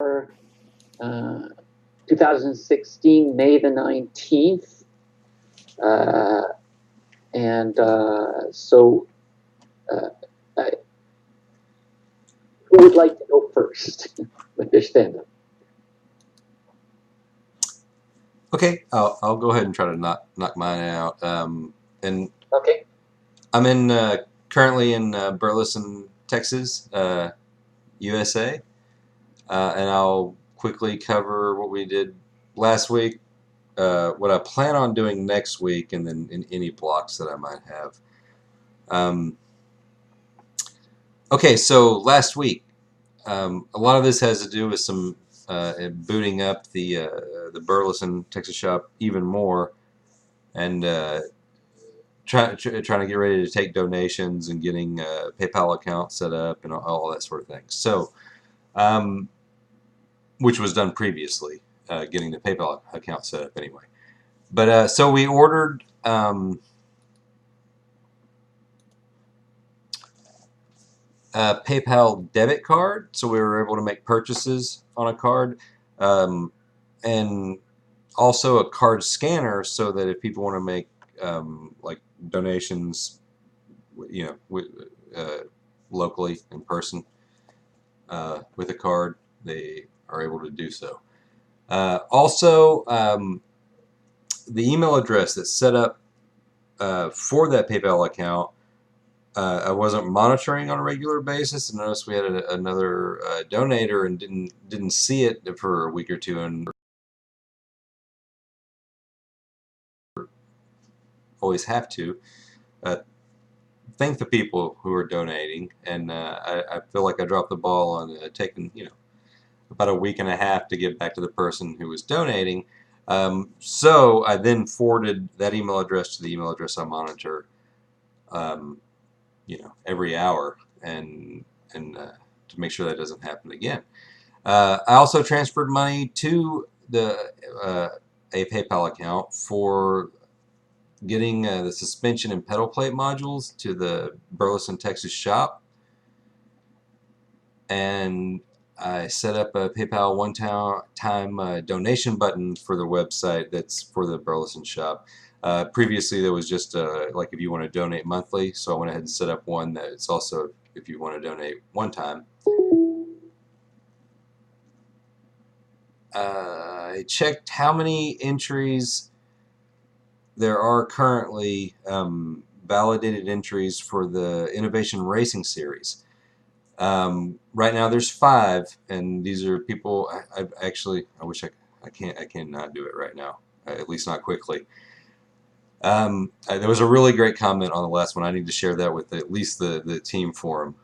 uh, 2016, May the 19th. So who would like to go first with their stand-up? Okay, I'll go ahead and try to knock mine out. And Okay. I'm currently in Burleson, Texas, USA, and I'll quickly cover what we did last week, what I plan on doing next week, and then in any blocks that I might have. Okay, so last week, a lot of this has to do with some booting up the Burleson, Texas shop even more, and trying to get ready to take donations and getting a PayPal account set up and all that sort of thing. So, which was done previously, getting the PayPal account set up anyway. But so we ordered a PayPal debit card, so we were able to make purchases on a card, and also a card scanner, so that if people want to make like donations, locally in person with a card, they are able to do so. Also, the email address that's set up for that PayPal account, I wasn't monitoring on a regular basis, and noticed we had another donator and didn't see it for a week or two, and always have to thank the people who are donating, and I feel like I dropped the ball on taking about a week and a half to get back to the person who was donating. So I then forwarded that email address to the email address I monitor, every hour, and to make sure that doesn't happen again. I also transferred money to a PayPal account for getting the suspension and pedal plate modules to the Burleson, Texas shop, and I set up a PayPal one-time donation button for the website that's for the Burleson shop. Previously, there was just like if you want to donate monthly, so I went ahead and set up one that's also if you want to donate one time. I checked how many entries there are currently, validated entries for the Innovation Racing Series. Right now there's 5, and these are people. I wish I cannot do it right now, at least not quickly. There was a really great comment on the last one. I need to share that with at least the team forum,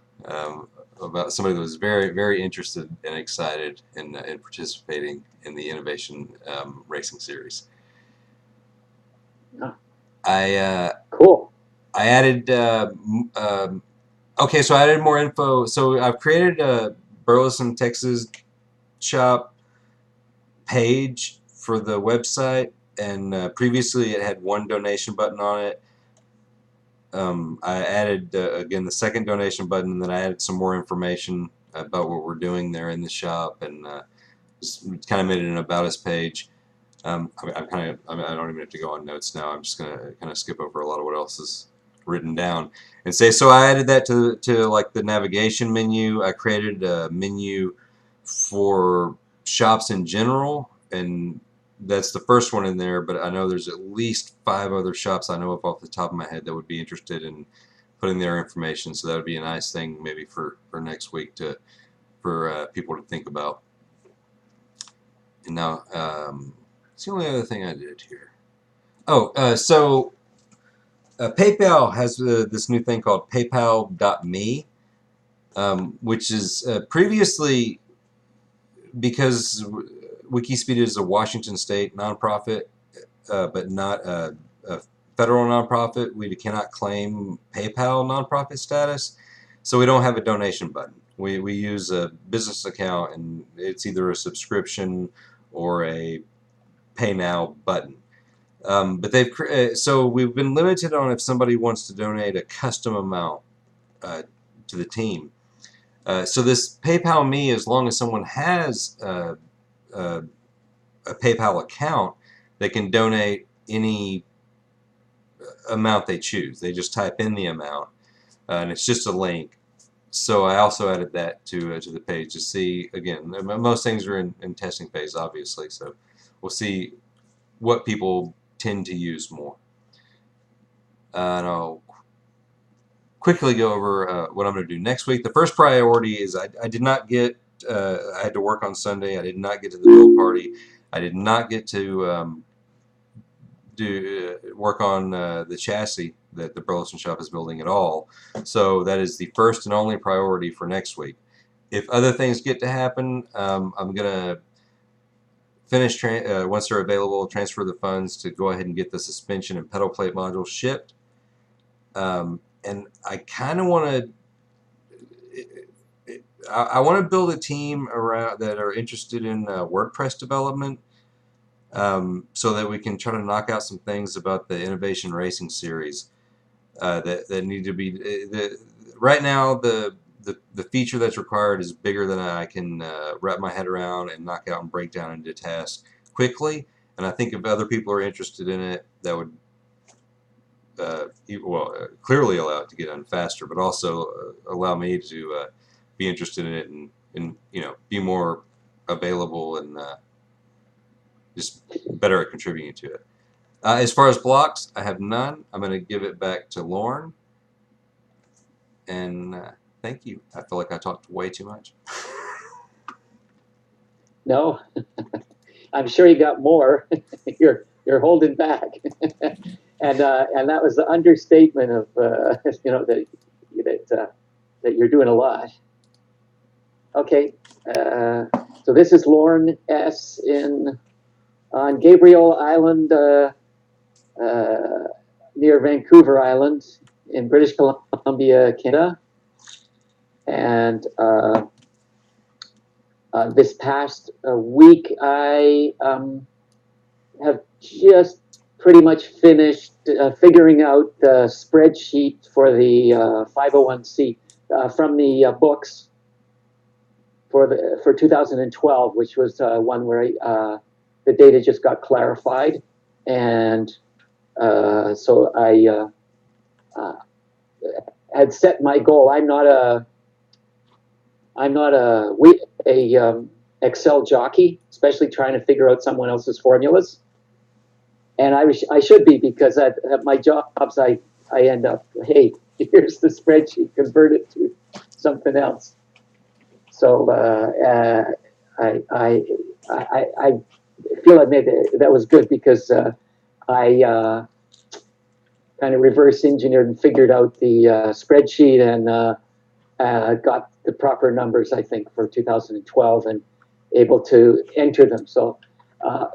about somebody that was very, very interested and excited in participating in the Innovation Racing Series. Cool. I added okay, so I added more info. So I've created a Burleson, Texas shop page for the website, and previously it had one donation button on it. I added again the second donation button, and then I added some more information about what we're doing there in the shop, and just kind of made it an about us page. I don't even have to go on notes now. I'm just gonna kind of skip over a lot of what else is written down and say. So I added that to like the navigation menu. I created a menu for shops in general, and that's the first one in there, but I know there's at least 5 other shops I know of off the top of my head that would be interested in putting their information, so that would be a nice thing maybe for next week for people to think about. And now it's the only other thing I did here. So PayPal has this new thing called PayPal.me, which is previously, because WikiSpeed is a Washington state nonprofit, but not a federal nonprofit, we cannot claim PayPal nonprofit status, so we don't have a donation button. We use a business account, and it's either a subscription or a pay now button. But so we've been limited on if somebody wants to donate a custom amount to the team. So this PayPal Me, as long as someone has a PayPal account, they can donate any amount they choose. They just type in the amount, and it's just a link. So I also added that to the page to see, again, most things are in testing phase, obviously, so we'll see what people tend to use more. And I'll quickly go over what I'm going to do next week. The first priority is I did not get, I had to work on Sunday. I did not get to the build party. I did not get to work on the chassis that the Burleson shop is building at all. So that is the first and only priority for next week. If other things get to happen, I'm going to finish, once they're available, transfer the funds to go ahead and get the suspension and pedal plate modules shipped. And I kind of want to, I want to build a team around that are interested in WordPress development, so that we can try to knock out some things about the Innovation Racing series that need to be. Right now, the feature that's required is bigger than I can wrap my head around and knock out and break down into tasks quickly. And I think if other people are interested in it, that would clearly allow it to get done faster, but also allow me to be interested in it and be more available and just better at contributing to it. As far as blocks, I have none. I'm going to give it back to Lauren. And thank you. I feel like I talked way too much. No, I'm sure you got more. You're holding back, and that was the understatement of that you're doing a lot. Okay, so this is Lauren S. on Gabriel Island, near Vancouver Island in British Columbia, Canada, and this past week, I have just pretty much finished figuring out the spreadsheet for the 501c from the books for 2012, which was one where the data just got clarified, and so I had set my goal. I'm not a Excel jockey, especially trying to figure out someone else's formulas. And I should be, because at my jobs I end up, hey, here's the spreadsheet, convert it to something else. So I feel I made that was good, because I kind of reverse engineered and figured out the spreadsheet and got the proper numbers, I think, for 2012 and able to enter them. So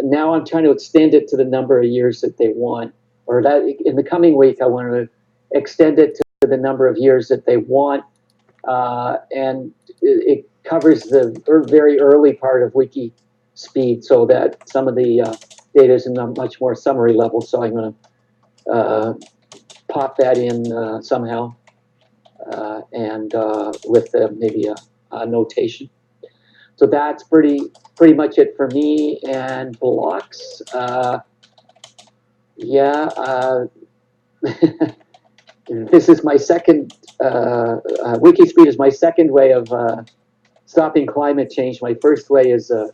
now I'm trying to extend it to the number of years that they want, or that in the coming week I want to extend it to the number of years that they want, and it covers the very early part of WikiSpeed, so that some of the data is in a much more summary level. So I'm going to pop that in somehow, and with maybe a notation. So that's pretty much it for me. And blocks, this is my second, WikiSpeed is my second way of stopping climate change. My first way is to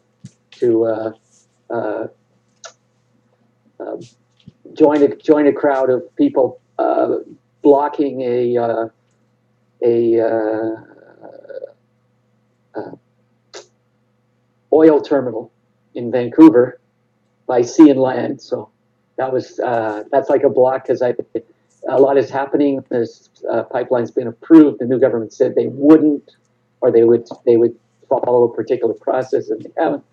join a crowd of people blocking a oil terminal in Vancouver by sea and land. So that was that's like a block, because a lot is happening. This pipeline's been approved. The new government said they wouldn't, or they would follow a particular process, and they haven't.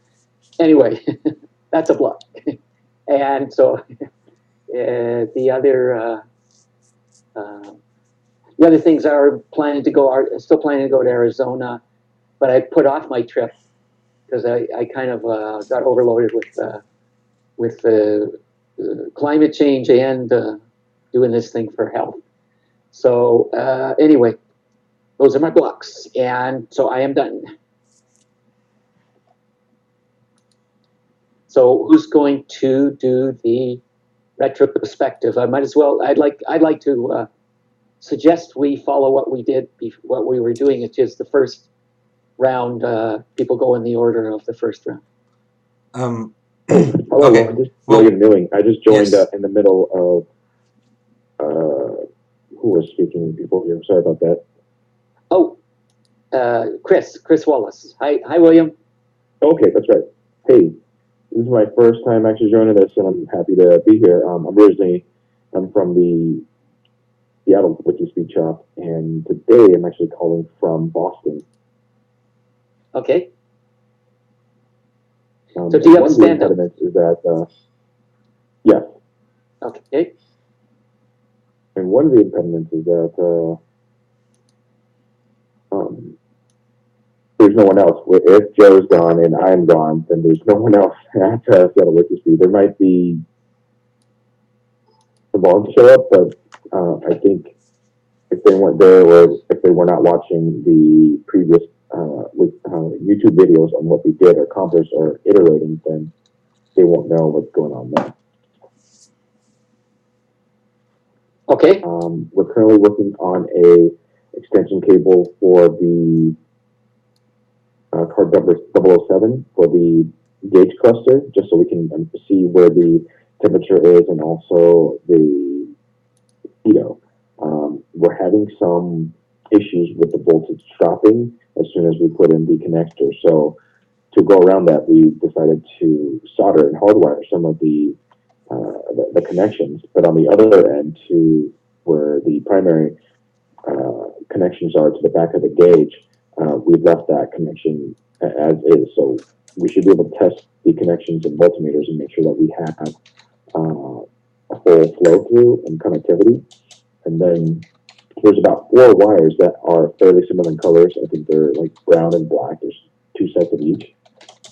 Anyway, that's a block. And so the other things are still planning to go to Arizona, but I put off my trip because I kind of got overloaded with climate change and doing this thing for health. So anyway, those are my blocks. And so I am done. So who's going to do the retrospective? I might as well. I'd like to suggest we follow what we did, what we were doing. It's just the first round. People go in the order of the first round. Hello, Okay. just William Newing. I just joined Yes. in the middle of who was speaking before you. Sorry about that. Oh, Chris Wallace. Hi, William. Okay, that's right. Hey, this is my first time actually joining this, and I'm happy to be here. I'm from the Seattle WikiSpeed shop, and today I'm actually calling from Boston. Okay. So do you have a stand-up? One of the impediments is that, yes. Okay. And one of the impediments is that there's no one else. If Joe's gone and I'm gone, then there's no one else at Seattle WikiSpeed. There might be some volunteers show up, but I think if they weren't there or if they were not watching the previous YouTube videos on what we did or accomplished or iterating, then they won't know what's going on there. Okay. We're currently working on a extension cable for the card number 007 for the gauge cluster, just so we can see where the temperature is and also the keto. We're having some issues with the voltage dropping as soon as we put in the connector. So to go around that, we decided to solder and hardwire some of the connections. But on the other end, to where the primary connections are to the back of the gauge, we've left that connection as is. So we should be able to test the connections and multimeters and make sure that we have a full flow through and connectivity. And then there's about 4 wires that are fairly similar in colors. I think they're like brown and black. There's 2 sets of each.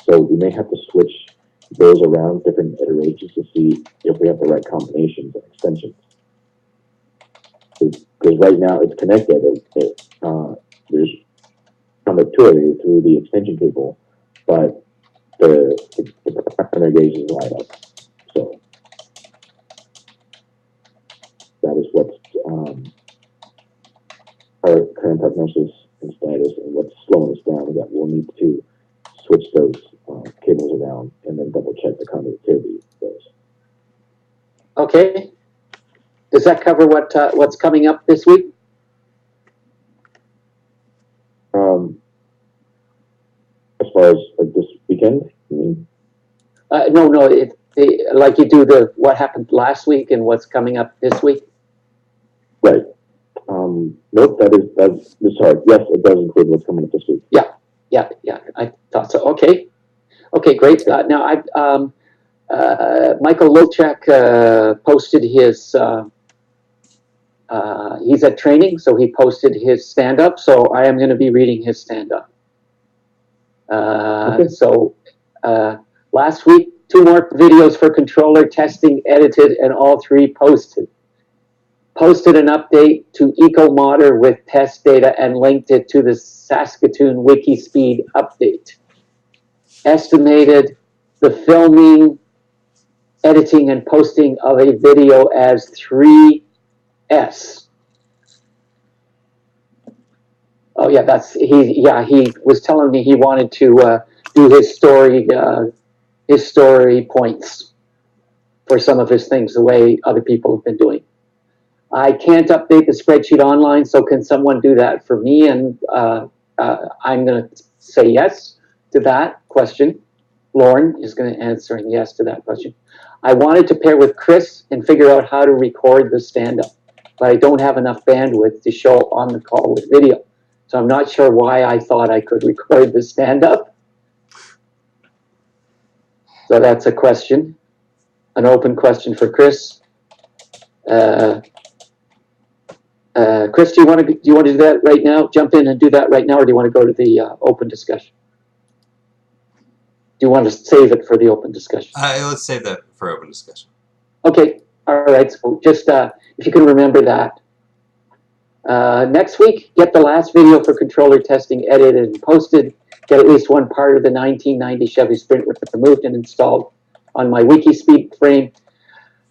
So we may have to switch those around different iterations to see if we have the right combinations and extensions. Because right now it's connected. There's conductivity through the extension cable, but the primary gauge is light up. So that is what's our current prognosis and status, and what's slowing us down is that we'll need to switch those cables around and then double check the conductivity of those. Okay. Does that cover what's coming up this week? As far as like this weekend, I mean, No. Like you do what happened last week and what's coming up this week. right? Nope. That's sorry. Yes, it does include what's coming up this week. Yeah. I thought so. Okay, great. Now Michael Lochak posted his. He's at training, so he posted his stand-up. So I am going to be reading his stand-up. Okay. So last week, 2 more videos for controller testing, edited, and all 3 posted. Posted an update to EcoModder with test data and linked it to the Saskatoon WikiSpeed update. Estimated the filming, editing, and posting of a video as 3S. Oh yeah, he was telling me he wanted to do his story points for some of his things the way other people have been doing. I can't update the spreadsheet online, so can someone do that for me? And I'm going to say yes to that question. Lauren is going to answer yes to that question. I wanted to pair with Chris and figure out how to record the stand-up, but I don't have enough bandwidth to show on the call with video. So I'm not sure why I thought I could record the stand-up. So that's a question, an open question for Chris. Chris, do you want to do that right now? Jump in and do that right now, or do you want to go to the open discussion? Do you want to save it for the open discussion? Let's save that for open discussion. Okay. All right. So just if you can remember that. Next week, get the last video for controller testing edited and posted. Get at least one part of the 1990 Chevy Sprint removed and installed on my WikiSpeed frame.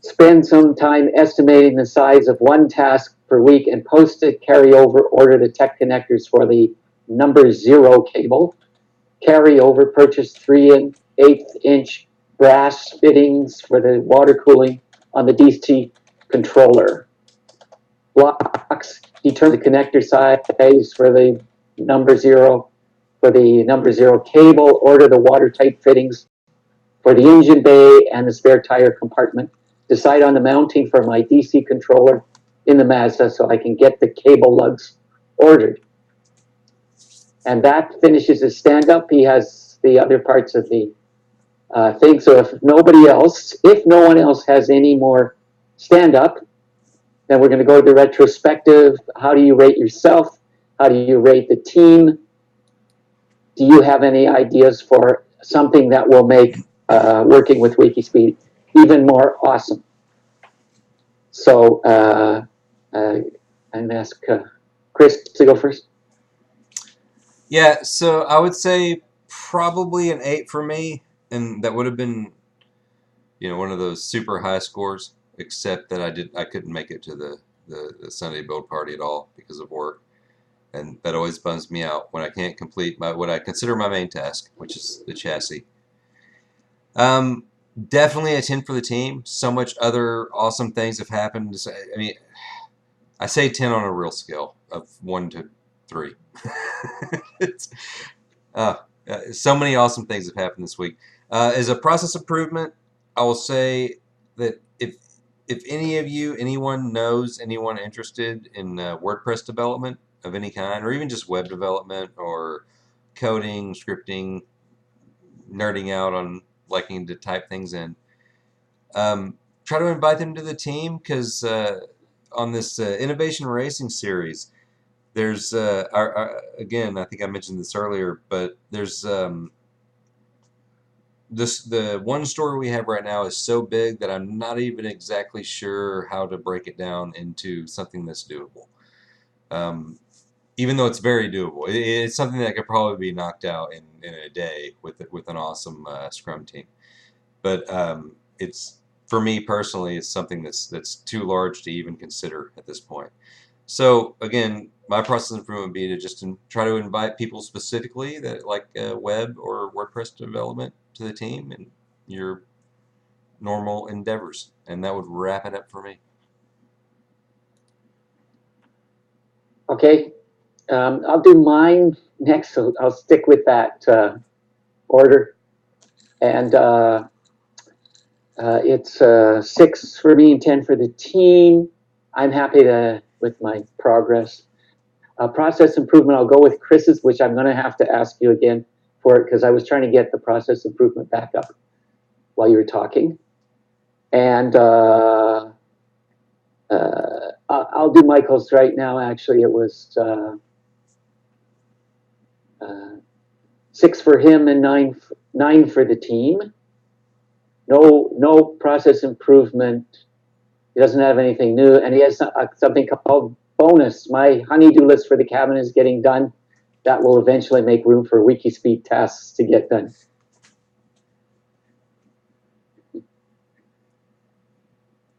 Spend some time estimating the size of one task per week and post it. Carry over, order the tech connectors for the number 0 cable. Carry over, purchase 3/8 inch brass fittings for the water cooling on the DC controller. Blocks, determine the connector size for the number 0 cable. Order the watertight fittings for the engine bay and the spare tire compartment. Decide on the mounting for my DC controller in the Mazda so I can get the cable lugs ordered. And that finishes his stand-up. He has the other parts of the thing. So if no one else has any more stand-up, then we're going to go to the retrospective. How do you rate yourself? How do you rate the team? Do you have any ideas for something that will make working with WikiSpeed even more awesome? So I'm going to ask Chris to go first. Yeah, so I would say probably an 8 for me, and that would have been, one of those super high scores, except that I couldn't make it to the Sunday build party at all because of work, and that always bums me out when I can't complete what I consider my main task, which is the chassis. Definitely a 10 for the team. So much other awesome things have happened. I mean, I say 10 on a real scale of 1 to 3. It's, so many awesome things have happened this week. As a process improvement, I will say that if anyone knows anyone interested in WordPress development of any kind, or even just web development or coding, scripting, nerding out on liking to type things in, try to invite them to the team, because on this Innovation Racing series, there's again, I think I mentioned this earlier, but there's the one story we have right now is so big that I'm not even exactly sure how to break it down into something that's doable. Even though it's very doable, it's something that could probably be knocked out in a day with an awesome Scrum team. But it's, for me personally, it's something that's too large to even consider at this point. So again, my process improvement would be to just try to invite people specifically that like web or WordPress development to the team and your normal endeavors, and that would wrap it up for me. Okay, I'll do mine next, so I'll stick with that order. And it's 6 for me and 10 for the team. I'm happy with my progress. Process improvement, I'll go with Chris's, which I'm going to have to ask you again for it, because I was trying to get the process improvement back up while you were talking. And I'll do Michael's right now. Actually, it was 6 for him and 9 for the team. No process improvement. He doesn't have anything new, and he has something called bonus. My honeydew list for the cabin is getting done. That will eventually make room for WikiSpeed tasks to get done.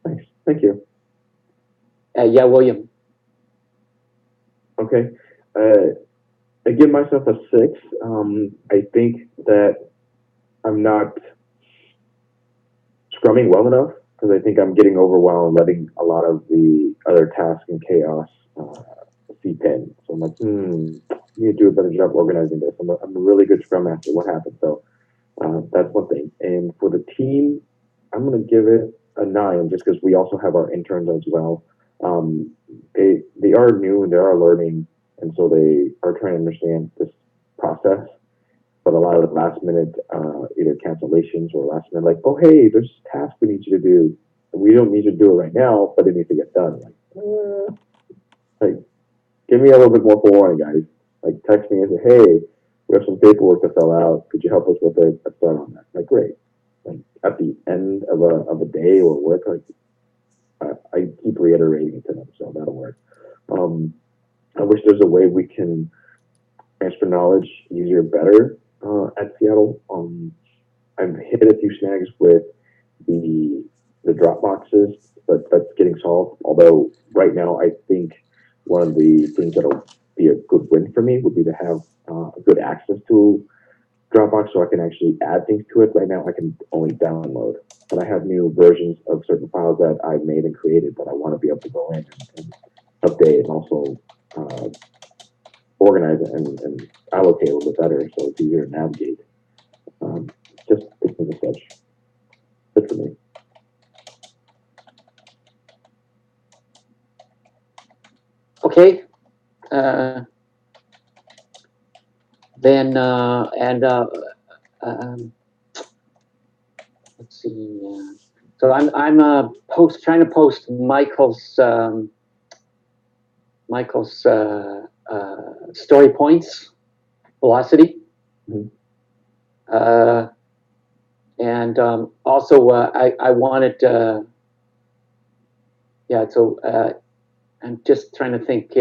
Nice, thank you. Yeah, William. Okay, I give myself a 6. I think that I'm not scrumming well enough, because I think I'm getting overwhelmed, letting a lot of the other tasks and chaos seep in. So I'm like, I need to do a better job organizing this. I'm a really good scrum master. What happened? So that's one thing. And for the team, I'm going to give it a 9, just because we also have our interns as well. They are new and they are learning, and so they are trying to understand this process. But a lot of the last minute either cancellations or last minute, like, oh hey, there's a task we need you to do. We don't need you to do it right now, but it needs to get done. Like, give me a little bit more forewarning, guys. Like, text me and say, hey, we have some paperwork to fill out. Could you help us with it? Let's start on that. Like, great. Like, at the end of a day or work, like, I keep reiterating it to them, so that'll work. I wish there's a way we can transfer knowledge easier, better at Seattle. I've hit a few snags with the drop boxes, but that's getting solved. Although right now, I think one of the things that'll be a good win for me would be to have good access to Dropbox so I can actually add things to it. Right now, I can only download, but I have new versions of certain files that I've made and created that I want to be able to go in and update and also organize it and allocate a little bit better so it's easier to navigate. Just things of such. Good for me. Okay. Then let's see. So I'm trying to post Michael's story points velocity. Mm-hmm. And also I wanted yeah, so I'm just trying to think.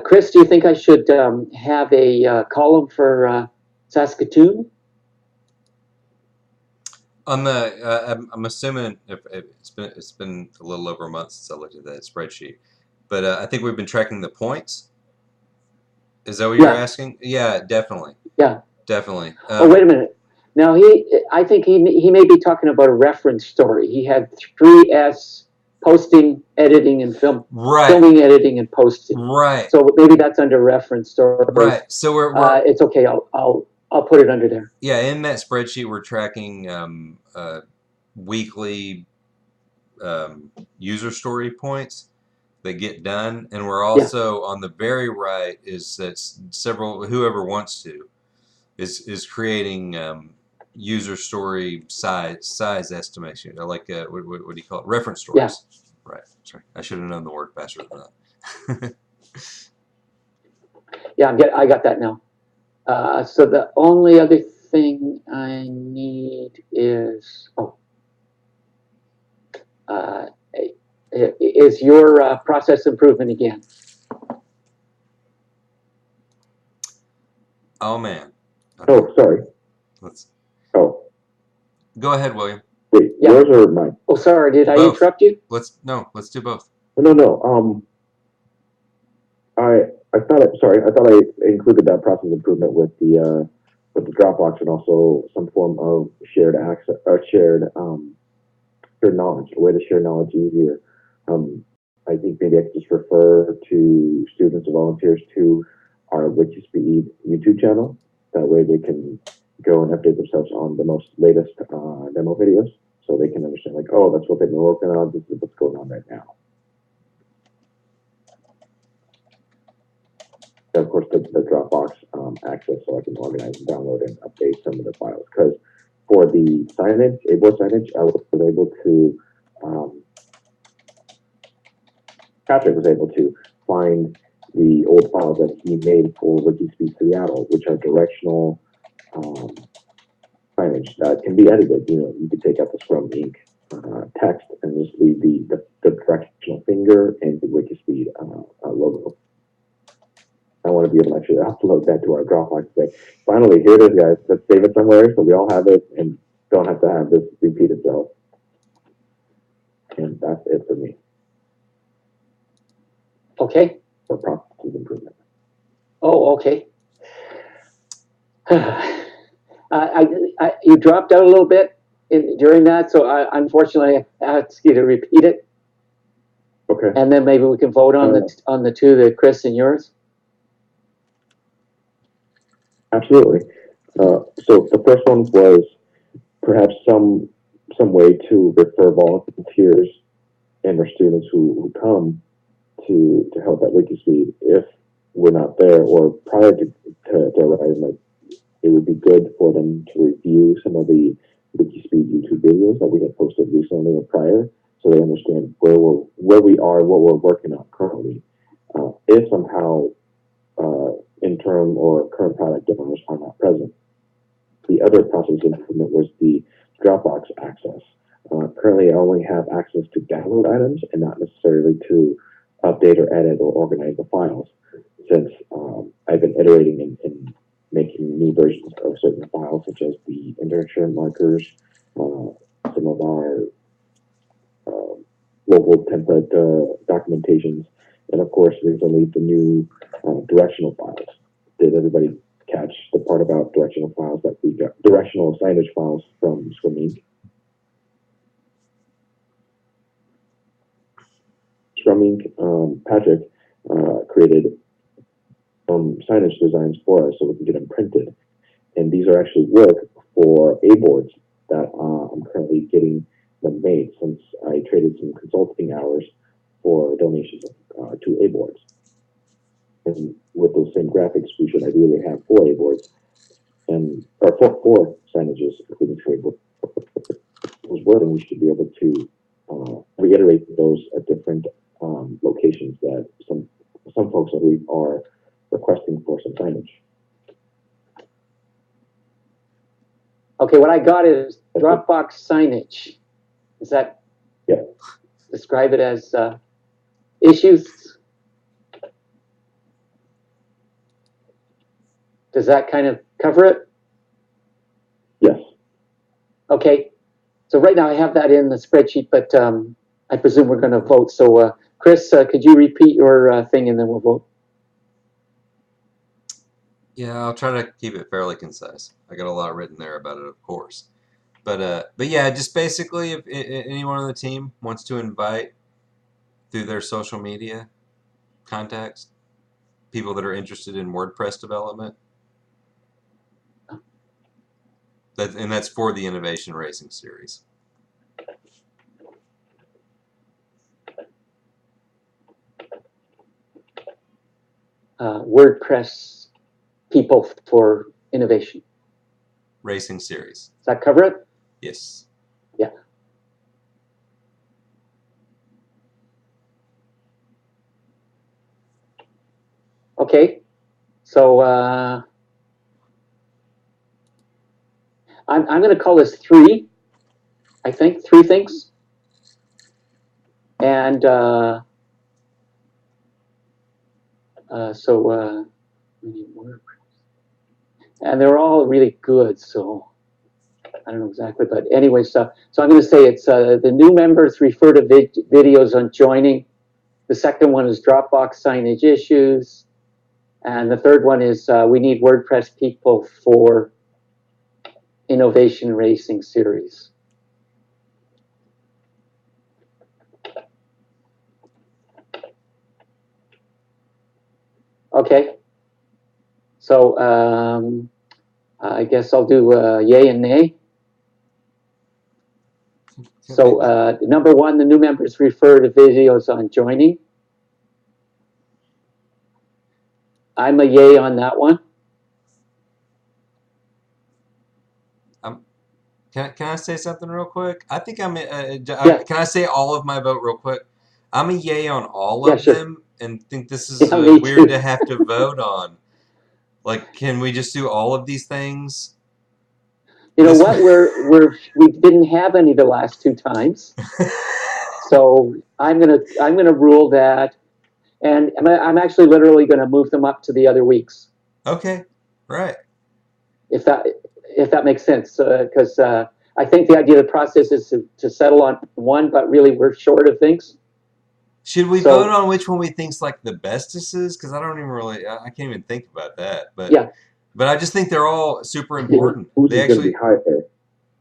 Chris, do you think I should have a column for Saskatoon? On the, I'm assuming if it's been a little over a month since I looked at that spreadsheet, but I think we've been tracking the points. Is that what you're asking? Yeah, definitely. Yeah, definitely. Oh, wait a minute. Now I think he may be talking about a reference story. He had 3S: posting, editing, and filming, editing, and posting. Right. So maybe that's under reference story. Right. So we're it's okay. I'll put it under there. Yeah, in that spreadsheet we're tracking weekly user story points that get done, and we're also on the very right is that whoever wants to is creating user story size estimation, like what do you call it? Reference stories. Yeah. Right. Sorry, I should have known the word faster than that. Yeah, I got that now. So the only other thing I need is is your process improvement again. Oh man. Okay. Oh, sorry. Go ahead, William. Wait, yours or mine? Oh, sorry. Did both. I interrupt you? Let's do both. No. I thought I included that process improvement with the Dropbox and also some form of shared access or shared knowledge, a way to share knowledge easier. I think maybe I could just refer to students and volunteers to our WikiSpeed YouTube channel. That way they can go and update themselves on the most latest demo videos, so they can understand, like, oh, that's what they've been working on. This is what's going on right now. And of course, the Dropbox access, so I can organize and download and update some of the files. Because for the signage, A-board signage, I was able to, Patrick was able to find the old files that he made for WikiSpeed Seattle, which are directional signage that can be edited. You could take out the Scrum Inc. Text and just leave the directional finger and the WikiSpeed logo. I want to be able to actually upload that to our Dropbox and say, finally, here it is, guys. Let's save it somewhere so we all have it and don't have to have this repeat itself. And that's it for me. Okay. For process improvement. Oh, okay. You dropped out a little bit during that, so unfortunately I ask you to repeat it. Okay. And then maybe we can vote on the two, the Chris and yours. Absolutely. So the first one was perhaps some way to refer volunteers and our students who come to help at WikiSpeed if we're not there or prior to arriving. Like, it would be good for them to review some of the WikiSpeed YouTube videos that we had posted recently or prior, so they understand where we are and what we're working on currently. If somehow interim or current product owners are not present. The other process improvement was the Dropbox access. currently I only have access to download items and not necessarily to update or edit or organize the files, since I've been iterating and making new versions of certain files, such as the interaction markers, some of our local template documentations, and of course, recently the new directional files. Did everybody catch the part about directional files that we got? Directional signage files from Scrum. Patrick created signage designs for us so we can get them printed. And these are actually work for A-boards that I'm currently getting them made, since I traded some consulting hours for donations to A-boards. And with those same graphics, we should ideally have 4 A-boards, or four signages, including trade board. Those wording, we should be able to reiterate those at different locations that some folks, I believe, are requesting for some signage. Okay, what I got is Dropbox signage. Is that, yeah, describe it as issues? Does that kind of cover it? Yes. Okay, so right now I have that in the spreadsheet, but I presume we're going to vote. So Chris, could you repeat your thing and then we'll vote? Yeah, I'll try to keep it fairly concise. I got a lot written there about it, of course. But yeah, just basically, if anyone on the team wants to invite through their social media contacts people that are interested in WordPress development, and that's for the Innovation Racing Series. WordPress people for innovation. Racing Series. Does that cover it? Yes. Yeah. Okay. So I'm going to call this 3. I think 3 things. And so we need WordPress. And they're all really good, so I don't know exactly, but anyway, so I'm going to say it's the new members refer to videos on joining. The second one is Dropbox signage issues. And the third one is we need WordPress people for Innovation Racing Series. Okay. So I guess I'll do yay and nay. So number 1, the new members refer to videos on joining. I'm a yay on that one. Can I say something real quick? I think I'm. Yeah. Can I say all of my vote real quick? I'm a yay on all of sure. them, and think this is me weird too. to have to vote on. Like, can we just do all of these things? You know what? We didn't have any the last 2 times, so I'm gonna rule that, and I'm actually literally gonna move them up to the other weeks. Okay, right. If that makes sense, because I think the idea of the process is to settle on one, but really we're short of things. Should we vote on which one we think's like the bestest is? Because I don't even really, I can't even think about that. But yeah. But I just think they're all super important. Who's They going to be higher?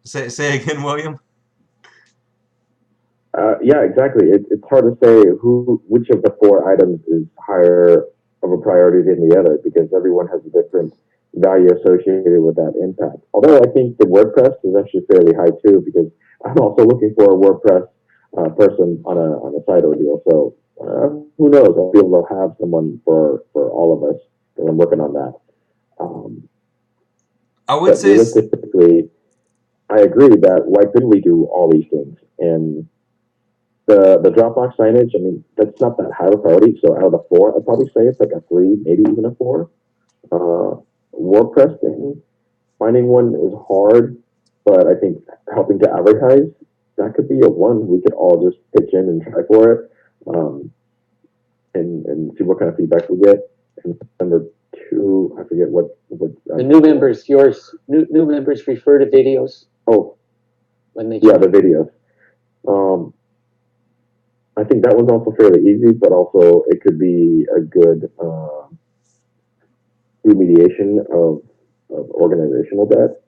Say again, William. Yeah, exactly. It's hard to say which of the 4 items is higher of a priority than the other, because everyone has a different value associated with that impact. Although I think the WordPress is actually fairly high too, because I'm also looking for a WordPress person on a side ordeal. So who knows? I'll be able to have someone for all of us, and I'm working on that. I would say realistically, I agree that why couldn't we do all these things? And the Dropbox signage, I mean, that's not that high of a priority. So out of the 4, I'd probably say it's like a 3, maybe even a 4. WordPress thing, finding one is hard, but I think helping to advertise that could be a one we could all just pitch in and try for it, and see what kind of feedback we get. And number two, I forget what the new members, new members refer to videos. Oh, when they yeah, the videos. I think that one's also fairly easy, but also it could be a good remediation of organizational debt.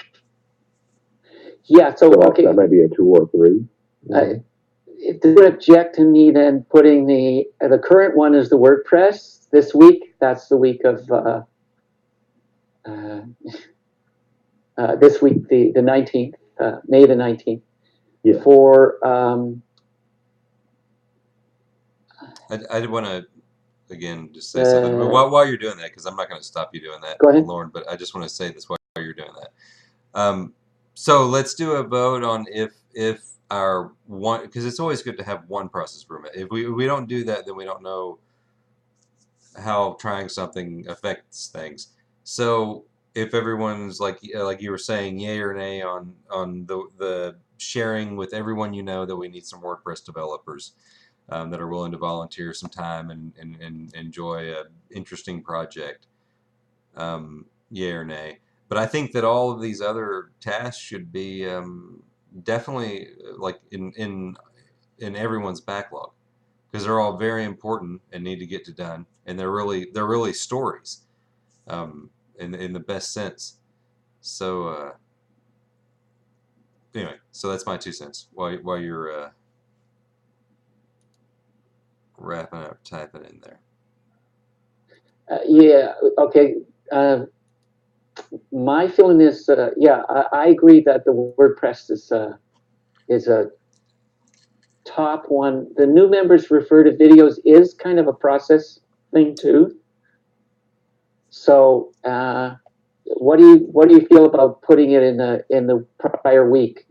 Yeah, so okay. That might be a 2 or 3. Does it object to me then putting the current one is the WordPress this week? That's the week of this week, the 19th, May the 19th. Yeah. For I want to again just say something while you're doing that, because I'm not going to stop you doing that, go ahead, Lauren. But I just want to say this while you're doing that. So let's do a vote on if our one, because it's always good to have one process improvement. If we don't do that, then we don't know how trying something affects things. So if everyone's like you were saying, yay or nay on the sharing with everyone you know that we need some WordPress developers that are willing to volunteer some time and enjoy an interesting project, yay or nay. But I think that all of these other tasks should be definitely like in everyone's backlog, because they're all very important and need to get done, and they're really stories, in the best sense. So anyway, so that's my 2 cents while you're wrapping up, typing in there. yeah, okay. My feeling is, yeah, I agree that the WordPress is a top one. The new members refer to videos is kind of a process thing too. So, what do you feel about putting it in the prior week?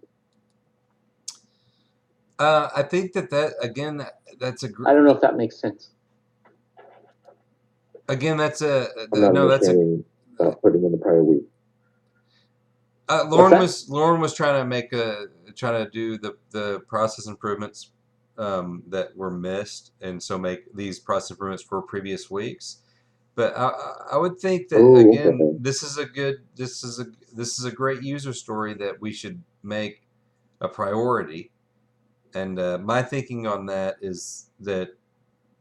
I think that again, that's a. I don't know if that makes sense. Again, that's a I'm not understanding putting in the prior week. Lauren was trying to do the process improvements that were missed, and so make these process improvements for previous weeks. But I would think that again, okay. this is a great user story that we should make a priority. And my thinking on that is that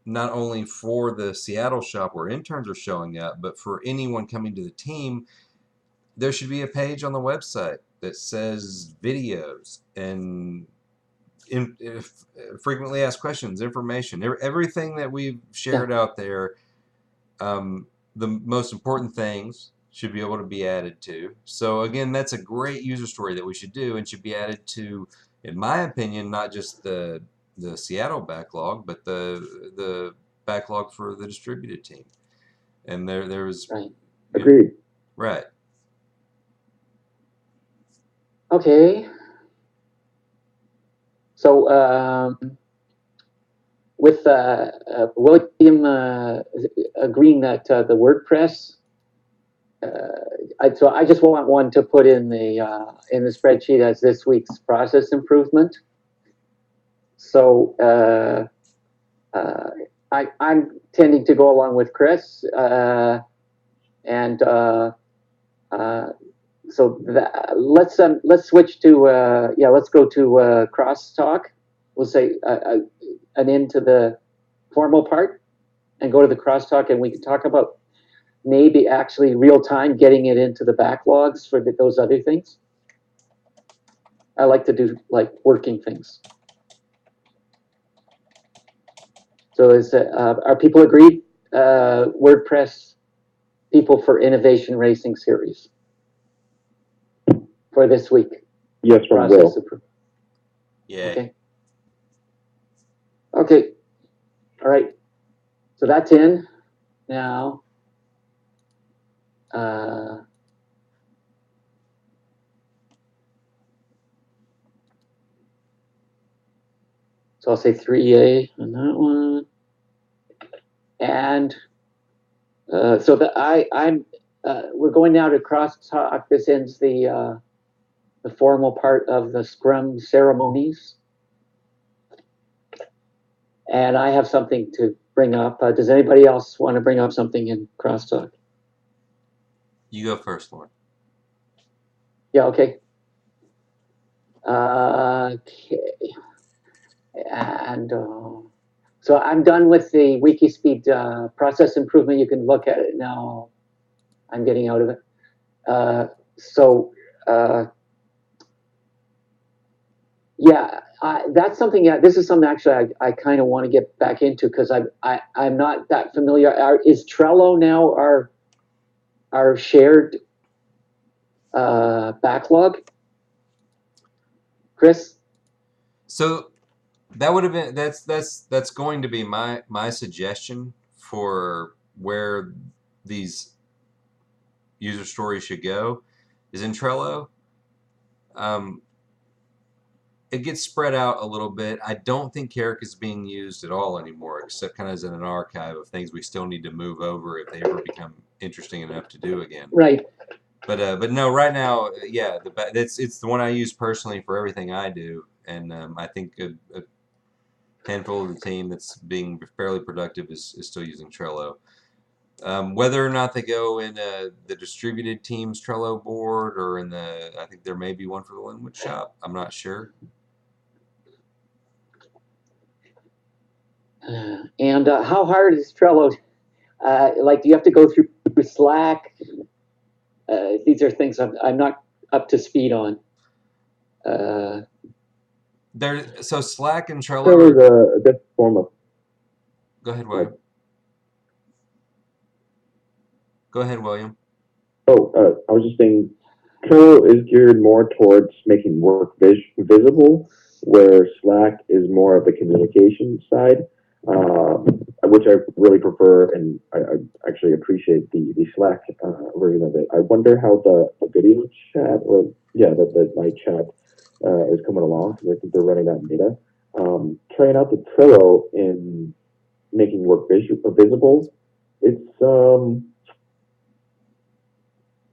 not only for the Seattle shop where interns are showing up, but for anyone coming to the team, there should be a page on the website that says videos and frequently asked questions, information, everything that we've shared out there. The most important things should be able to be added to. So again, that's a great user story that we should do and should be added to, in my opinion, not just the Seattle backlog, but the backlog for the distributed team. And there was right. Agreed. Right. Okay. So with William agreeing that the WordPress, so I just want one to put in the spreadsheet as this week's process improvement. So I'm tending to go along with Chris, and so let's switch to let's go to crosstalk. We'll say an end to the formal part and go to the crosstalk, and we can talk about maybe actually real time getting it into the backlogs for those other things. I like to do like working things. So are people agreed? WordPress people for Innovation Racing Series for this week. Yes, from Will. Yeah. Okay. Okay. All right. So that's in now. So I'll say 3A on that one. And so we're going now to crosstalk. This ends the formal part of the Scrum ceremonies. and I have something to bring up. Does anybody else want to bring up something in crosstalk? You go first, Lauren. Yeah, okay. Okay. And so I'm done with the WikiSpeed process improvement. You can look at it now. I'm getting out of it. So yeah, that's something. Yeah, this is something actually I kind of want to get back into because I'm not that familiar. Is Trello now our shared backlog, Chris? So that would have been that's going to be my suggestion for where these user stories should go is in Trello. It gets spread out a little bit. I don't think Carrick is being used at all anymore, except kind of as an archive of things we still need to move over if they ever become interesting enough to do again. Right. But no, right now, yeah, it's the one I use personally for everything I do, and I think a handful of the team that's being fairly productive is still using Trello. Whether or not they go in the distributed teams Trello board or in I think there may be one for the Linwood shop. I'm not sure. And how hard is Trello? Like, do you have to go through Slack? These are things I'm not up to speed on. So Slack and Trello. Trello is a good form of. Go ahead, William. Go ahead, William. Oh, I was just saying, Trello is geared more towards making work visible, where Slack is more of the communication side, which I really prefer, and I actually appreciate the Slack version of it. I wonder how the video chat, or yeah, the live chat is coming along, because I think they're running that in beta. Trying out the Trello in making work visible, it's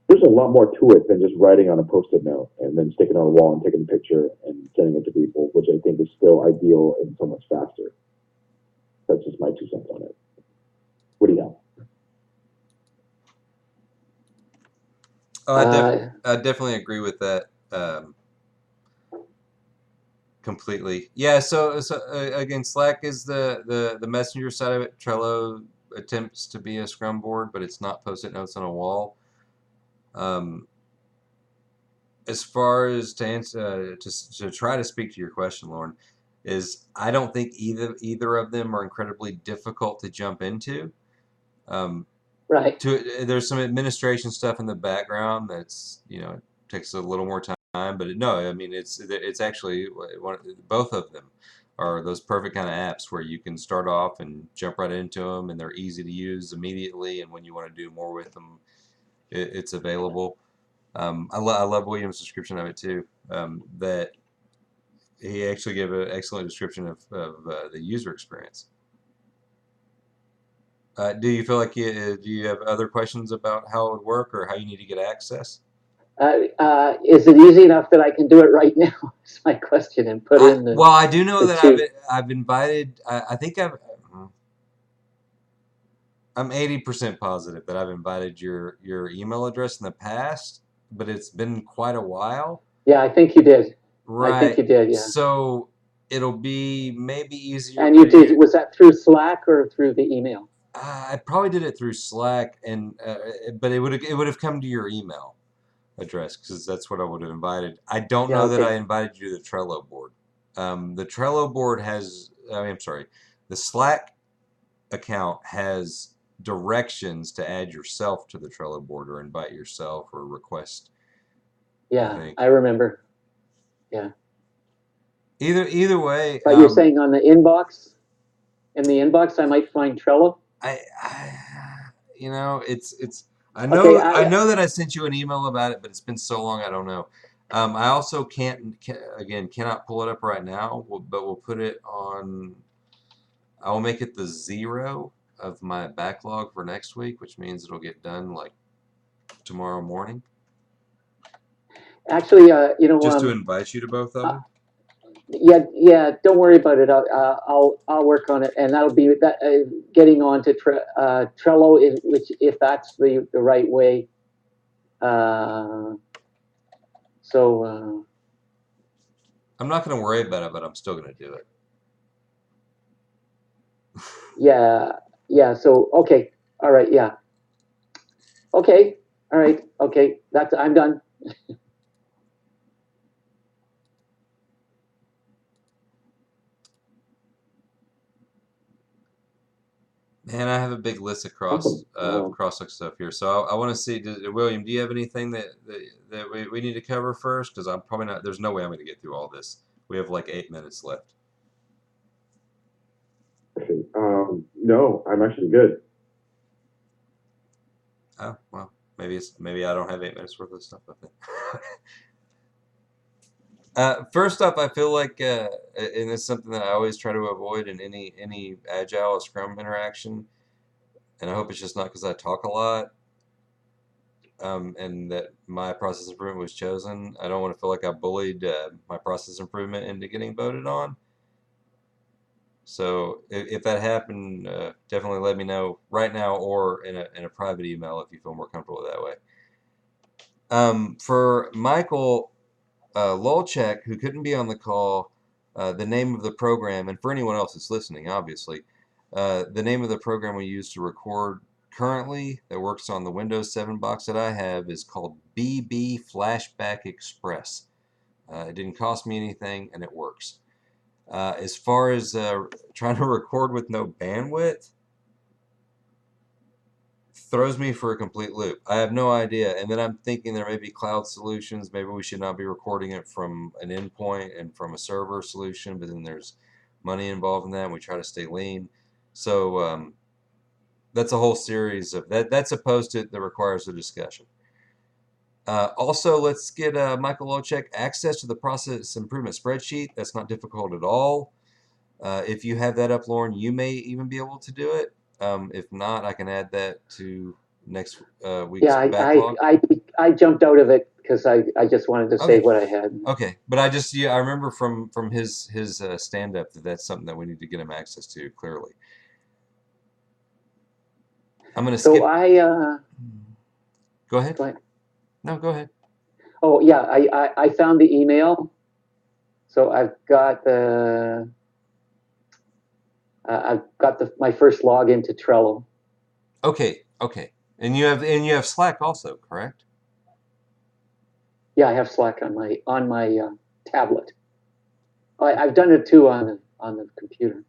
there's a lot more to it than just writing on a post-it note and then sticking it on a wall and taking a picture and sending it to people, which I think is still ideal and so much faster. That's just my 2 cents on it. What do you have? I definitely agree with that completely. Yeah. So again, Slack is the messenger side of it. Trello attempts to be a Scrum board, but it's not post-it notes on a wall. As far as to answer, to try to speak to your question, Lauren, is I don't think either of them are incredibly difficult to jump into. Right. There's some administration stuff in the background that's it takes a little more time, but no, I mean it's actually both of them are those perfect kind of apps where you can start off and jump right into them, and they're easy to use immediately, and when you want to do more with them, it's available. I love William's description of it too. That he actually gave an excellent description of the user experience. Do you feel like do you have other questions about how it would work or how you need to get access? Is it easy enough that I can do it right now? Is my question, and put in the. Well, I do know that two. I've invited. I think I'm 80% positive that I've invited your email address in the past, but it's been quite a while. Yeah, I think you did. Right. I think you did. Yeah. So it'll be maybe easier. And you did. Was that through Slack or through the email? I probably did it through Slack, and but it would have come to your email address because that's what I would have invited. I don't know that I invited you to the Trello board. The Trello board has. I'm sorry. The Slack account has directions to add yourself to the Trello board or invite yourself or request. Yeah, I remember. Yeah. Either way. But you're saying on the inbox? In the inbox, I might find Trello. It's. I know that I sent you an email about it, but it's been so long I don't know. I also cannot pull it up right now, but we'll put it on. I will make it the 0 of my backlog for next week, which means it'll get done like tomorrow morning. Actually, just to invite you to both of them. Yeah. Don't worry about it. I'll work on it, and that'll be that. Getting on to Trello, which if that's the right way. So I'm not going to worry about it, but I'm still going to do it. yeah. So okay, all right, yeah. Okay, all right, okay. I'm done. Man, I have a big list of Awesome. crosslook stuff here. So I want to see, William, do you have anything that we need to cover first? Because I'm probably not. There's no way I'm going to get through all this. We have like 8 minutes left. No, I'm actually good. Oh well, maybe I don't have 8 minutes worth of stuff. I think. First up, I feel like, and it's something that I always try to avoid in any agile or Scrum interaction, and I hope it's just not because I talk a lot, and that my process improvement was chosen. I don't want to feel like I bullied my process improvement into getting voted on. So if that happened, definitely let me know right now or in a private email if you feel more comfortable that way. For Michael Lolchek, who couldn't be on the call, the name of the program, and for anyone else that's listening, obviously, the name of the program we use to record currently that works on the Windows 7 box that I have is called BB Flashback Express. It didn't cost me anything, and it works. As far as trying to record with no bandwidth, throws me for a complete loop. I have no idea. And then I'm thinking there may be cloud solutions. Maybe we should not be recording it from an endpoint and from a server solution, but then there's money involved in that, and we try to stay lean. So that's a whole series of that's a post-it that requires a discussion. Also, let's get Michael Lolchek access to the process improvement spreadsheet. That's not difficult at all. If you have that up, Lauren, you may even be able to do it. If not, I can add that to next week's backlog. I jumped out of it because I just wanted to say Okay. what I had. Okay, but I remember from his stand-up that's something that we need to get him access to clearly. I'm gonna skip. So Go ahead. go ahead. No, go ahead. Oh yeah, I found the email. So I've got my first login to Trello. Okay, and you have Slack also, correct? Yeah, I have Slack on my tablet. I've done it too on the computer,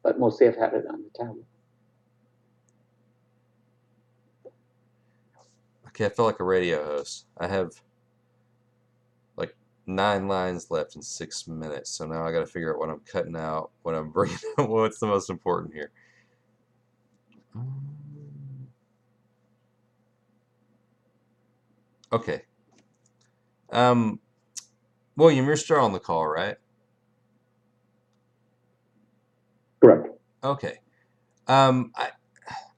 but mostly I've had it on the tablet. Okay, I feel like a radio host. I have like 9 lines left in 6 minutes, so now I got to figure out what I'm cutting out, what I'm bringing. What's the most important here? Okay. William, you're still on the call, right? Correct. Okay.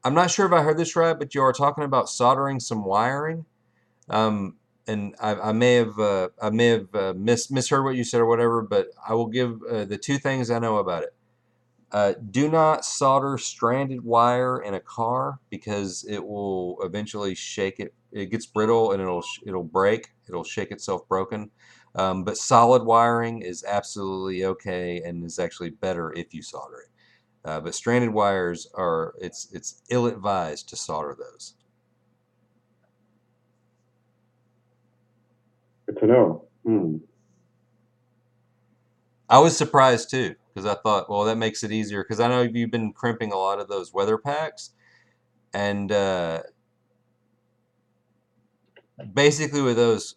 I'm not sure if I heard this right, but you are talking about soldering some wiring. And I may have misheard what you said or whatever, but I will give the 2 things I know about it. Do not solder stranded wire in a car because it will eventually shake it. It gets brittle and it'll break. It'll shake itself broken. But solid wiring is absolutely okay and is actually better if you solder it. But stranded wires it's ill-advised to solder those. Good to know. I was surprised too because I thought, well, that makes it easier because I know you've been crimping a lot of those weather packs, and basically with those,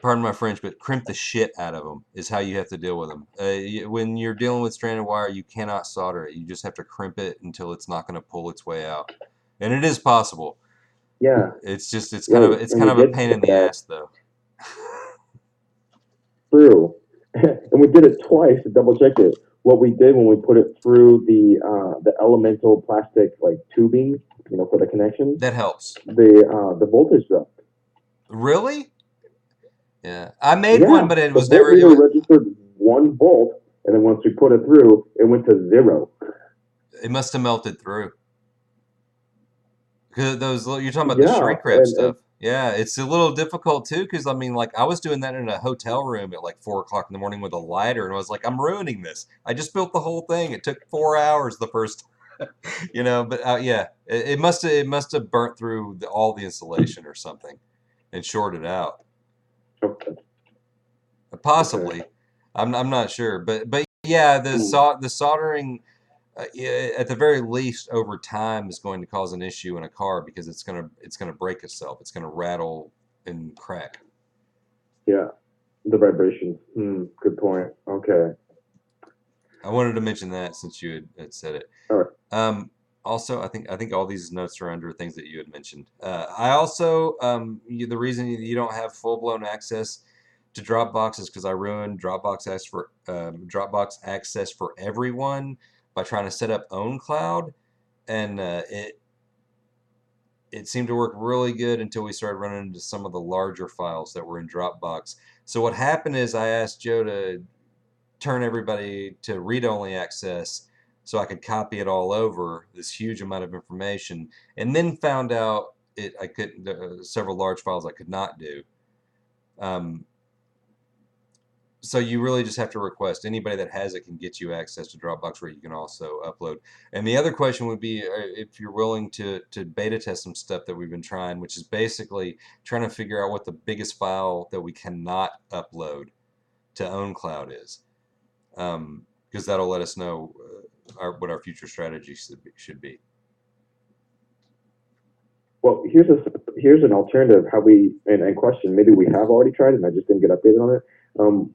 pardon my French, but crimp the shit out of them is how you have to deal with them. When you're dealing with stranded wire, you cannot solder it. You just have to crimp it until it's not going to pull its way out, and it is possible. Yeah. It's Right. kind of a pain in the ass though. True. And we did it twice to double check it. What we did when we put it through the elemental plastic like tubing, for the connection, That helps. the voltage dropped. Really? Yeah, I made Yeah, one, but it the was volt never. It meter was. registered 1 volt, and then once we put it through, it went to 0. It must have melted through. Because you're talking about the Yeah, shrink wrap and stuff. Yeah, it's a little difficult too. Because I mean, like I was doing that in a hotel room at like 4 o'clock in the morning with a lighter, and I was like, I'm ruining this. I just built the whole thing. It took 4 hours the first, But yeah, it must have burnt through all the insulation or something, and shorted out. okay. Possibly, I'm not sure, but yeah, Hmm. the soldering. Yeah, at the very least, over time, is going to cause an issue in a car because it's gonna break itself. It's gonna rattle and crack. Yeah, the vibrations. Good point. Okay. I wanted to mention that since you had said it. All right. Also, I think all these notes are under things that you had mentioned. I also the reason you don't have full blown access to Dropbox is because I ruined Dropbox access for everyone by trying to set up own cloud, and it seemed to work really good until we started running into some of the larger files that were in Dropbox. So what happened is I asked Joe to turn everybody to read-only access so I could copy it all over this huge amount of information, and then found out I could several large files I could not do. Um, so you really just have to request. Anybody that has it can get you access to Dropbox where you can also upload. And the other question would be if you're willing to beta test some stuff that we've been trying, which is basically trying to figure out what the biggest file that we cannot upload to OwnCloud is, because that'll let us know what our future strategy should be. Well, here's an alternative. How we and question. Maybe we have already tried it, and I just didn't get updated on it.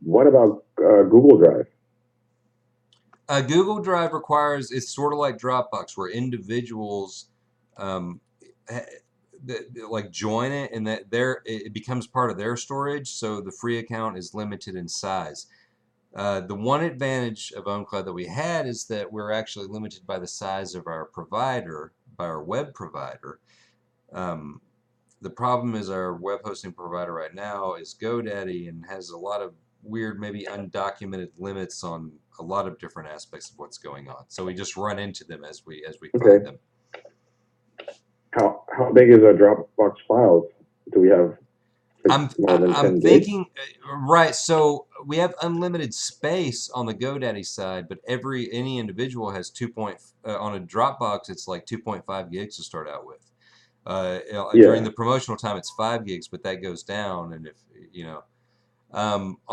What about Google Drive? Google Drive requires, it's sort of like Dropbox where individuals um, like join it, and that it becomes part of their storage, so the free account is limited in size. The one advantage of OwnCloud that we had is that we're actually limited by the size of our provider, by our web provider. Um, the problem is our web hosting provider right now is GoDaddy and has a lot of weird, maybe undocumented limits on a lot of different aspects of what's going on. So we just run into them as we find Okay. them. How big is our Dropbox files? Do we have more than I'm 10 gigs? thinking, right, so we have unlimited space on the GoDaddy side, but any individual has on a Dropbox it's like 2.5 gigs to start out with. During Yeah. the promotional time it's 5 gigs, but that goes down, and if on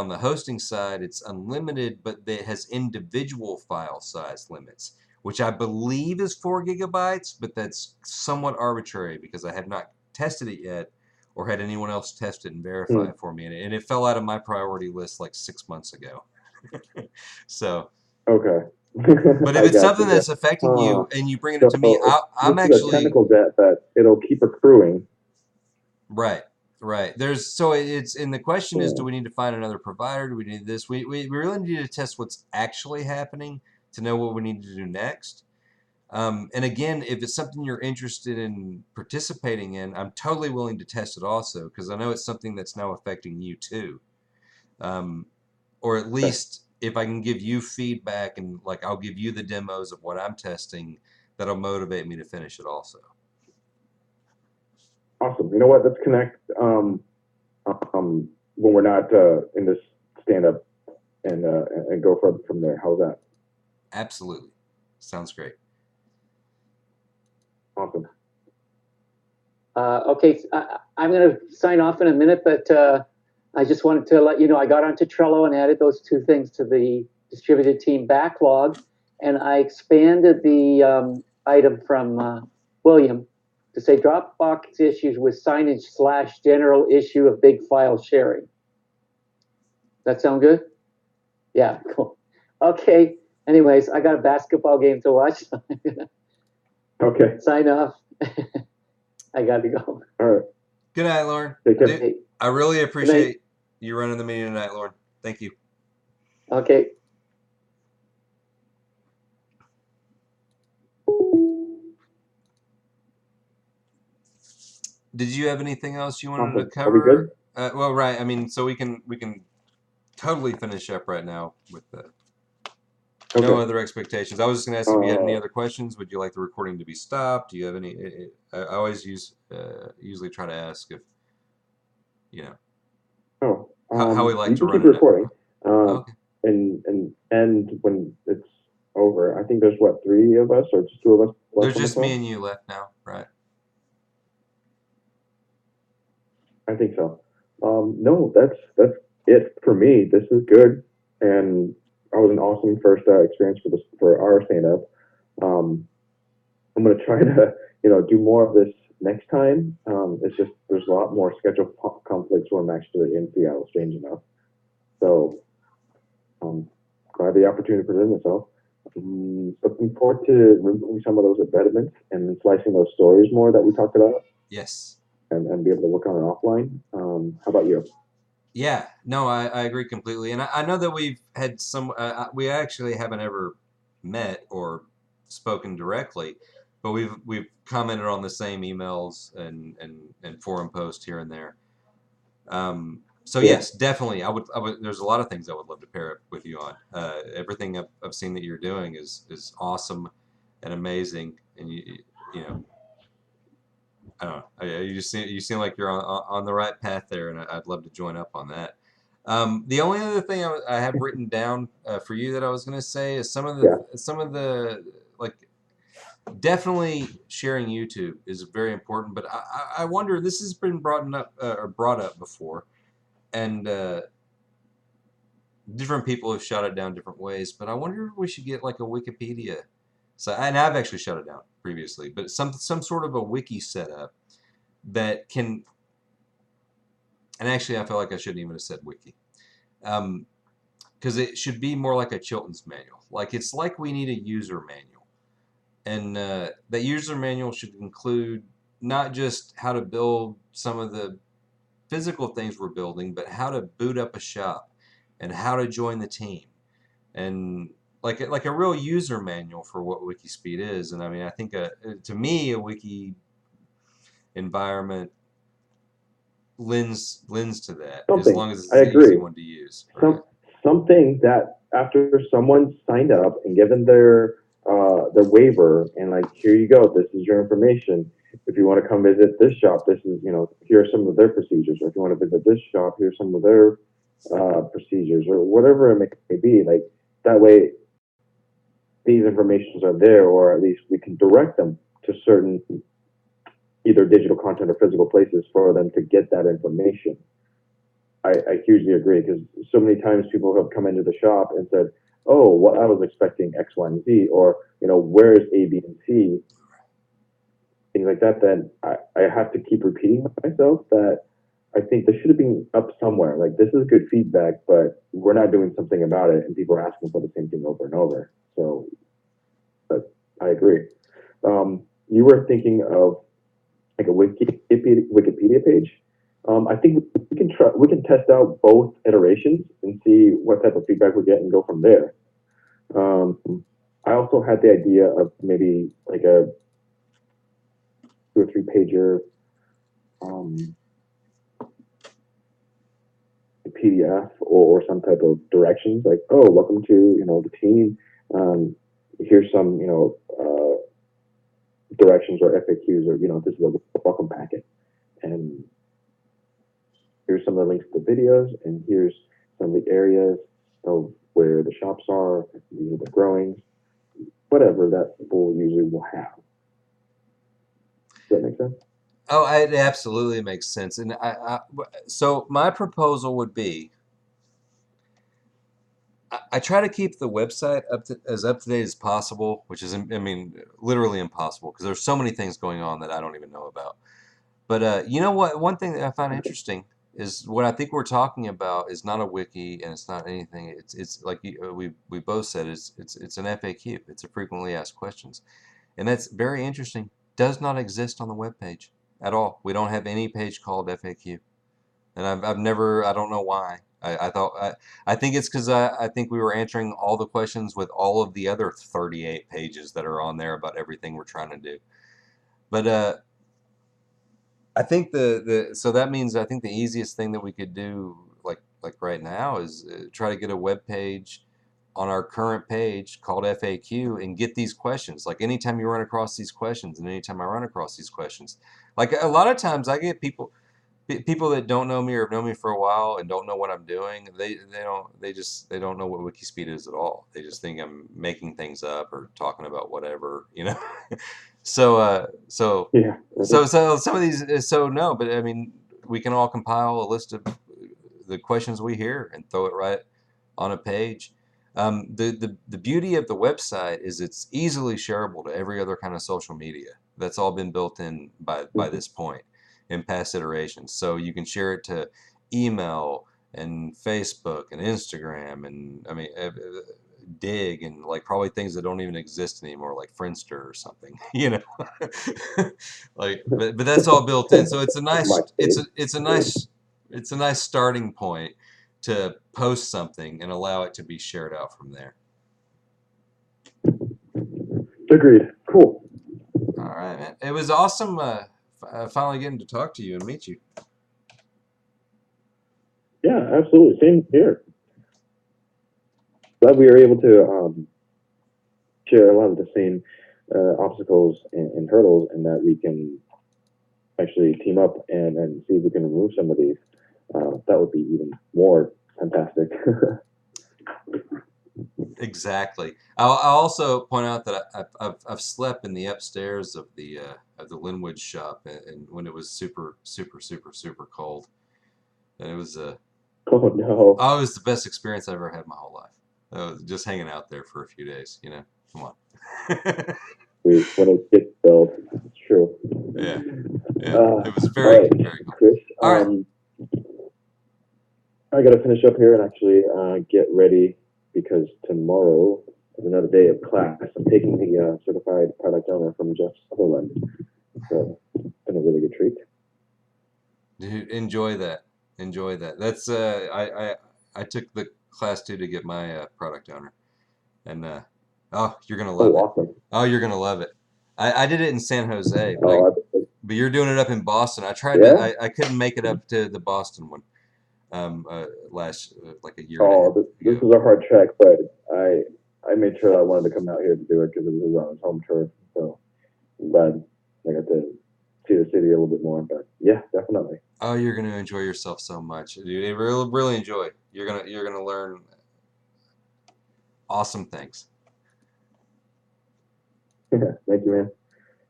the hosting side it's unlimited, but it has individual file size limits, which I believe is 4 gigabytes, but that's somewhat arbitrary because I have not tested it yet or had anyone else test it and verify it for me, and it fell out of my priority list like 6 months ago. So, Okay. but if I it's got something you. Yeah. that's affecting you and you bring it to me, So I'm this is a actually. technical debt that it'll keep accruing. Right, right. And the question is, do Yeah. we need to find another provider? Do we need this? We really need to test what's actually happening to know what we need to do next. And again, if it's something you're interested in participating in, I'm totally willing to test it also, because I know it's something that's now affecting you too. Or at Okay. least if I can give you feedback and like I'll give you the demos of what I'm testing, that'll motivate me to finish it also. Awesome. You know what? Let's connect when we're not in this stand-up and go from there. How's that? Absolutely. Sounds great. Awesome. Okay, I'm going to sign off in a minute, but I just wanted to let you know I got onto Trello and added those two things to the distributed team backlog, and I expanded the item from William to say Dropbox issues with signage / general issue of big file sharing. That sound good? Yeah, cool. Okay, anyways, I got a basketball game to watch. Okay. Sign off. I got to go. All right. Good night, Lauren. Take care. Okay. I really appreciate you running the meeting tonight, Lauren. Thank you. Okay. Did you have anything else you wanted to Awesome. Are we cover? good? Well, right. I mean, so we can totally finish up right now with no Okay. other expectations. I was just going to ask if you had any other questions. Would you like the recording to be stopped? Do you have any? I always usually try to ask if you know how we like You to can keep run it. recording, Okay. and when it's over, I think there's what, 3 of us or just 2 of us left There's on the just me call? and you left now, right? I think so. No, that's it for me. This is good, and that was an awesome first experience for our stand up. I'm gonna try to do more of this next time. It's just there's a lot more schedule conflicts when I'm actually in Seattle, strange enough. So glad the opportunity presented itself. Looking forward to removing some of those impediments and then slicing those stories more that we talked about, Yes. and be able to work on it offline. How about you? Yeah. No, I agree completely, and I know that we've had some. We actually haven't ever met or spoken directly, but we've commented on the same emails and forum posts here and there. So Yeah. yes, definitely. I would. There's a lot of things I would love to pair up with you on. Everything I've seen that you're doing is awesome and amazing, and you know, I don't know. You seem like you're on the right path there, and I'd love to join up on that. The only other thing I have written down for you that I was going to say is Yeah. some of the like definitely sharing YouTube is very important, but I wonder, this has been brought up before, and different people have shot it down different ways, but I wonder if we should get like a Wikipedia. So, and I've actually shut it down previously, but some sort of a wiki setup that can. And actually, I feel like I shouldn't even have said wiki, because it should be more like a Chilton's manual. Like it's like we need a user manual, and that user manual should include not just how to build some of the physical things we're building, but how to boot up a shop and how to join the team, and like a real user manual for what WikiSpeed is. And I mean, I think to me a wiki environment lends to that, as Something. long as it's I an easy agree. one to use, right? Something that after someone signed up and given their waiver and like, here you go, this is your information. If you want to come visit this shop, this is here are some of their procedures. Or if you want to visit this shop, here's some of their procedures, or whatever it may be. Like that way, these informations are there, or at least we can direct them to certain either digital content or physical places for them to get that information. I hugely agree, because so many times people have come into the shop and said, "Oh, well, I was expecting X, Y, and Z," or "Where's A, B, and C?" Things like that. Then I have to keep repeating myself that I think this should have been up somewhere. Like this is good feedback, but we're not doing something about it, and people are asking for the same thing over and over. So, but I agree. You were thinking of like a Wikipedia page. I think we can test out both iterations and see what type of feedback we get and go from there. I also had the idea of maybe like a 2 or 3 pager PDF, or some type of directions, like, oh, welcome to the team. Here's some directions or FAQs, or this is a welcome packet, and here's some of the links to the videos, and here's some of the areas of where the shops are, these are the growings, whatever that people usually will have. Does that make sense? Oh, it absolutely makes sense. And so my proposal would be, I try to keep the website as up to date as possible, which is, I mean, literally impossible because there's so many things going on that I don't even know about. But you know what? One thing that I find interesting is what I think we're talking about is not a wiki and it's not anything. It's like we both said, it's an FAQ. It's a frequently asked questions, and that's very interesting. Does not exist on the web page at all. We don't have any page called FAQ, and I've never. I don't know why. I think it's because I think we were answering all the questions with all of the other 38 pages that are on there about everything we're trying to do. But I think so that means I think the easiest thing that we could do like right now is try to get a web page on our current page called FAQ and get these questions. Like anytime you run across these questions, and anytime I run across these questions, like a lot of times I get people that don't know me or have known me for a while and don't know what I'm doing. They don't know what WikiSpeed is at all. They just think I'm making things up or talking about whatever, you know. So Yeah. so some of these, so no, but I mean, we can all compile a list of the questions we hear and throw it right on a page. The beauty of the website is it's easily shareable to every other kind of social media. That's all been built in by this point in past iterations. So you can share it to email and Facebook and Instagram and I mean Dig and like probably things that don't even exist anymore, like Friendster or something, you know. Like, but that's all built in. So it's a nice it's a nice starting point to post something and allow it to be shared out from there. Agreed. Cool. All right, man. It was awesome finally getting to talk to you and meet you. Yeah, absolutely. Same here. Glad we were able to share a lot of the same obstacles and hurdles, and that we can actually team up and see if we can remove some of these. That would be even more fantastic. Exactly. I'll also point out that I've slept in the upstairs of the Linwood shop, and when it was super cold, and it was Oh no! oh, it was the best experience I've ever had in my whole life. Just hanging out there for a few days, you know. Come on. When it gets built, it's true. Yeah. It was very very cool. Chris, All right. I got to finish up here and actually get ready because tomorrow is another day of class. I'm taking the certified product owner from Jeff Sutherland. So it's been a really good treat. Dude, enjoy that. Enjoy that. That's I took the class 2 to get my product owner, and oh, you're gonna love it. Awesome. Oh, you're gonna love it. I did it in San Jose, but you're doing it up in Boston. I tried to. I couldn't make it up to the Boston one. Last like a year and a half ago. This was a hard trek, but I made sure I wanted to come out here to do it because it was on his home turf. So I'm glad I got to see the city a little bit more. But yeah, definitely. Oh, you're gonna enjoy yourself so much, dude. Really enjoy. You're gonna learn awesome things. Thank you, man.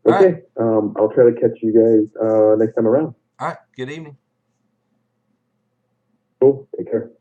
All Okay, right. I'll try to catch you guys next time around. All right. Good evening. Cool. Take care.